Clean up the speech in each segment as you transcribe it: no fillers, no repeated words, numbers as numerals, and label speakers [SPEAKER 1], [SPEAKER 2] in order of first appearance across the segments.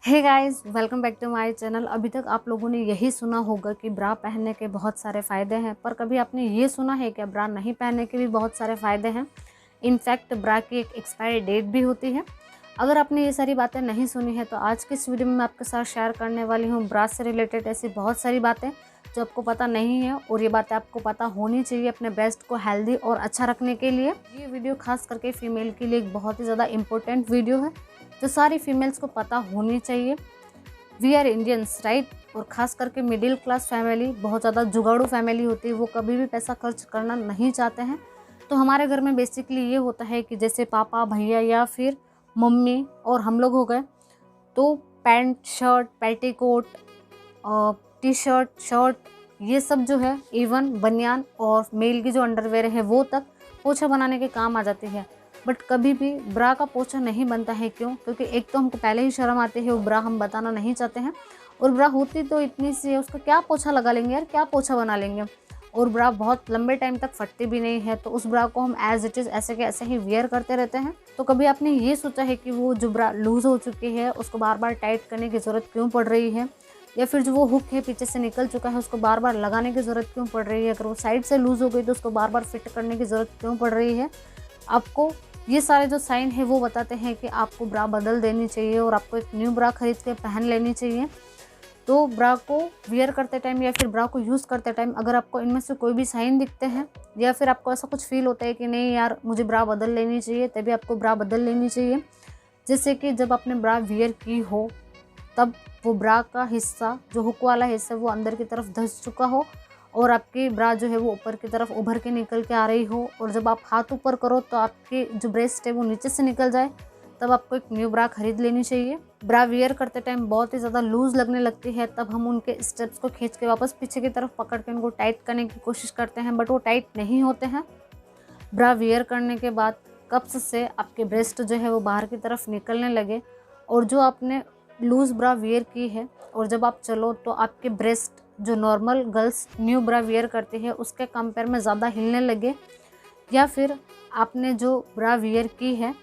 [SPEAKER 1] Hey guys, welcome back to my channel. अभी तक आप लोगों ने यही सुना होगा कि ब्रा पहनने के बहुत सारे फ़ायदे हैं, पर कभी आपने ये सुना है कि ब्रा नहीं पहनने के भी बहुत सारे फ़ायदे हैं। इनफैक्ट ब्रा की एक एक्सपायरी डेट भी होती है। अगर आपने ये सारी बातें नहीं सुनी है तो आज की इस वीडियो में मैं आपके साथ शेयर करने वाली हूँ ब्रा से रिलेटेड ऐसी बहुत सारी बातें जो आपको पता नहीं है, और ये बातें आपको पता होनी चाहिए अपने ब्रेस्ट को हेल्दी और अच्छा रखने के लिए। ये वीडियो खास करके फीमेल के लिए एक बहुत ही ज़्यादा इंपॉर्टेंट वीडियो है जो सारी फीमेल्स को पता होनी चाहिए। We are Indians, right. और ख़ास करके मिडिल क्लास फैमिली बहुत ज़्यादा जुगाड़ू फैमिली होती है, वो कभी भी पैसा खर्च करना नहीं चाहते हैं। तो हमारे घर में बेसिकली ये होता है कि जैसे पापा, भैया या फिर मम्मी और हम लोग हो गए तो pant, shirt, petticoat, T shirt, shirt, ये सब जो है, इवन बनियान और मेल की जो अंडरवेयर है वो तक पोछा बनाने के काम आ जाती है। बट कभी भी ब्रा का पोछा नहीं बनता है। क्यों? क्योंकि एक तो हमको पहले ही शर्म आती है, वो ब्रा हम बताना नहीं चाहते हैं, और ब्रा होती तो इतनी सी है, उसका क्या पोछा लगा लेंगे यार, क्या पोछा बना लेंगे। और ब्रा बहुत लंबे टाइम तक फटती भी नहीं है, तो उस ब्रा को हम एज इट इज़ ऐसे के ऐसे ही वियर करते रहते हैं। तो कभी आपने ये सोचा है कि वो जो ब्रा लूज़ हो चुकी है उसको बार बार टाइट करने की ज़रूरत क्यों पड़ रही है, या फिर जो वो हुक है पीछे से निकल चुका है उसको बार बार लगाने की ज़रूरत क्यों पड़ रही है, अगर वो साइड से लूज़ हो गई तो उसको बार बार फिट करने की ज़रूरत क्यों पड़ रही है। आपको ये सारे जो साइन है वो बताते हैं कि आपको ब्रा बदल देनी चाहिए और आपको एक न्यू ब्रा खरीद के पहन लेनी चाहिए। तो ब्रा को वियर करते टाइम या फिर ब्रा को यूज़ करते टाइम अगर आपको इनमें से कोई भी साइन दिखते हैं, या फिर आपको ऐसा कुछ फील होता है कि नहीं यार मुझे ब्रा बदल लेनी चाहिए, तभी आपको ब्रा बदल लेनी चाहिए। जैसे कि जब आपने ब्रा वियर की हो तब वो ब्रा का हिस्सा, जो हुक वाला हिस्सा, वो अंदर की तरफ धंस चुका हो और आपकी ब्रा जो है वो ऊपर की तरफ उभर के निकल के आ रही हो, और जब आप हाथ ऊपर करो तो आपकी जो ब्रेस्ट है वो नीचे से निकल जाए, तब आपको एक न्यू ब्रा खरीद लेनी चाहिए। ब्रा वियर करते टाइम बहुत ही ज़्यादा लूज़ लगने लगती है, तब हम उनके स्टेप्स को खींच के वापस पीछे की तरफ पकड़ के उनको टाइट करने की कोशिश करते हैं, बट वो टाइट नहीं होते हैं। ब्रा वियर करने के बाद कप्स से आपके ब्रेस्ट जो है वो बाहर की तरफ निकलने लगे, और जो आपने लूज़ ब्रा वियर की है और जब आप चलो तो आपके ब्रेस्ट जो नॉर्मल गर्ल्स न्यू ब्रा वियर करती है उसके कंपेयर में ज़्यादा हिलने लगे, या फिर आपने जो ब्रा वियर की है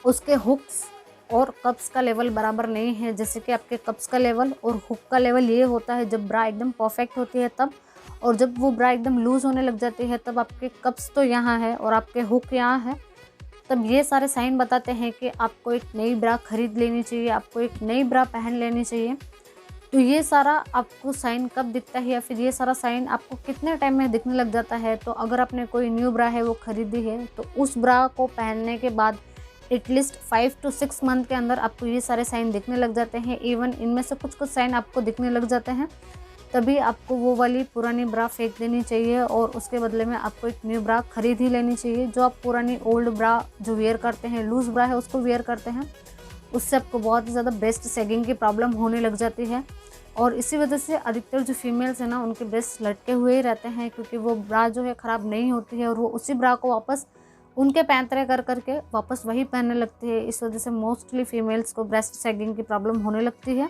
[SPEAKER 1] उसके हुक्स और कप्स का लेवल बराबर नहीं है। जैसे कि आपके कप्स का लेवल और हुक का लेवल ये होता है जब ब्रा एकदम परफेक्ट होती है तब, और जब वो ब्रा एकदम लूज़ होने लग जाती है तब आपके कप्स तो यहाँ है और आपके हुक यहाँ है। तब ये सारे साइन बताते हैं कि आपको एक नई ब्रा खरीद लेनी चाहिए, आपको एक नई ब्रा पहन लेनी चाहिए। तो ये सारा आपको साइन कब दिखता है, या फिर ये सारा साइन आपको कितने टाइम में दिखने लग जाता है? तो अगर आपने कोई न्यू ब्रा है वो खरीदी है तो उस ब्रा को पहनने के बाद एटलीस्ट 5 to 6 मंथ के अंदर आपको ये सारे साइन दिखने लग जाते हैं। इवन इनमें से कुछ कुछ साइन आपको दिखने लग जाते हैं, तभी आपको वो वाली पुरानी ब्रा फेंक देनी चाहिए और उसके बदले में आपको एक न्यू ब्रा खरीद ही लेनी चाहिए। जो आप पुरानी ओल्ड ब्रा जो वेयर करते हैं, लूज़ ब्रा है उसको वेयर करते हैं, उससे आपको बहुत ही ज़्यादा ब्रेस्ट सैगिंग की प्रॉब्लम होने लग जाती है, और इसी वजह से अधिकतर जो फीमेल्स हैं ना उनके ब्रेस्ट लटके हुए ही रहते हैं, क्योंकि वो ब्रा जो है ख़राब नहीं होती है और वो उसी ब्रा को वापस उनके पैंतरे कर करके वापस वही पहनने लगती है। इस वजह से मोस्टली फीमेल्स को ब्रेस्ट सैगिंग की प्रॉब्लम होने लगती है।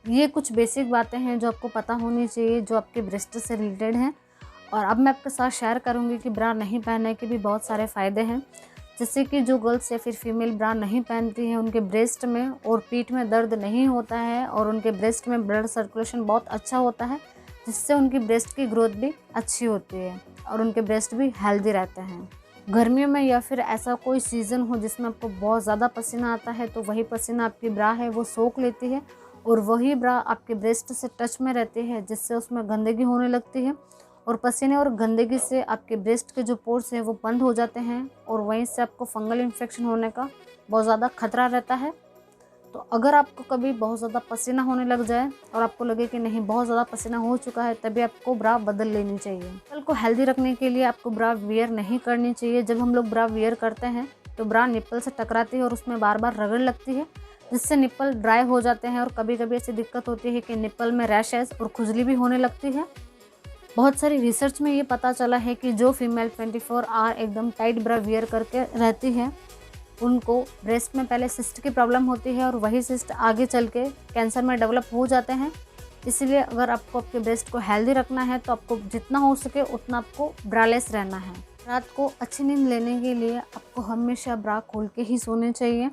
[SPEAKER 1] ये कुछ बेसिक बातें हैं जो आपको पता होनी चाहिए जो आपके ब्रेस्ट से रिलेटेड हैं, और अब मैं आपके साथ शेयर करूँगी कि ब्रा नहीं पहनने के भी बहुत सारे फ़ायदे हैं। जैसे कि जो गर्ल्स या फिर फीमेल ब्रा नहीं पहनती हैं उनके ब्रेस्ट में और पीठ में दर्द नहीं होता है, और उनके ब्रेस्ट में ब्लड सर्कुलेशन बहुत अच्छा होता है, जिससे उनकी ब्रेस्ट की ग्रोथ भी अच्छी होती है और उनके ब्रेस्ट भी हेल्दी रहते हैं। गर्मियों में या फिर ऐसा कोई सीज़न हो जिसमें आपको बहुत ज़्यादा पसीना आता है, तो वही पसीना आपकी ब्रा है वो सोख लेती है, और वही ब्रा आपके ब्रेस्ट से टच में रहती है, जिससे उसमें गंदगी होने लगती है, और पसीने और गंदगी से आपके ब्रेस्ट के जो पोर्स हैं वो बंद हो जाते हैं, और वहीं से आपको फंगल इन्फेक्शन होने का बहुत ज़्यादा खतरा रहता है। तो अगर आपको कभी बहुत ज़्यादा पसीना होने लग जाए और आपको लगे कि नहीं बहुत ज़्यादा पसीना हो चुका है, तभी आपको ब्रा बदल लेनी चाहिए। निप्पल को हेल्दी रखने के लिए आपको ब्रा वियर नहीं करनी चाहिए। जब हम लोग ब्रा वियर करते हैं तो ब्रा निप्पल से टकराती है और उसमें बार बार रगड़ लगती है, जिससे निप्पल ड्राई हो जाते हैं, और कभी कभी ऐसी दिक्कत होती है कि निप्पल में रैशेस और खुजली भी होने लगती है। बहुत सारी रिसर्च में ये पता चला है कि जो फीमेल 24 आवर एकदम टाइट ब्रा वियर करके रहती है उनको ब्रेस्ट में पहले सिस्ट की प्रॉब्लम होती है, और वही सिस्ट आगे चल के कैंसर में डेवलप हो जाते हैं। इसीलिए अगर आपको आपके ब्रेस्ट को हेल्दी रखना है तो आपको जितना हो सके उतना आपको ब्रालेस रहना है। रात को अच्छी नींद लेने के लिए आपको हमेशा ब्रा खोल के ही सोने चाहिए।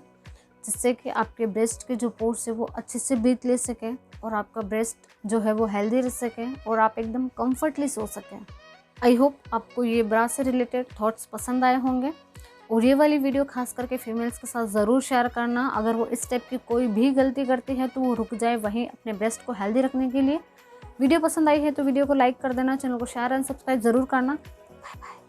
[SPEAKER 1] जिससे कि आपके ब्रेस्ट के जो पोर्स है वो अच्छे से ब्रीथ ले सकें और आपका ब्रेस्ट जो है वो हेल्दी रह सके और आप एकदम कंफर्टली सो सकें। आई होप आपको ये ब्रा से रिलेटेड थॉट्स पसंद आए होंगे और ये वाली वीडियो खास करके फीमेल्स के साथ ज़रूर शेयर करना। अगर वो इस टाइप की कोई भी गलती करती है तो वो रुक जाए वहीं अपने ब्रेस्ट को हेल्दी रखने के लिए। वीडियो पसंद आई है तो वीडियो को लाइक कर देना, चैनल को शेयर एंड सब्सक्राइब ज़रूर करना। Bye bye.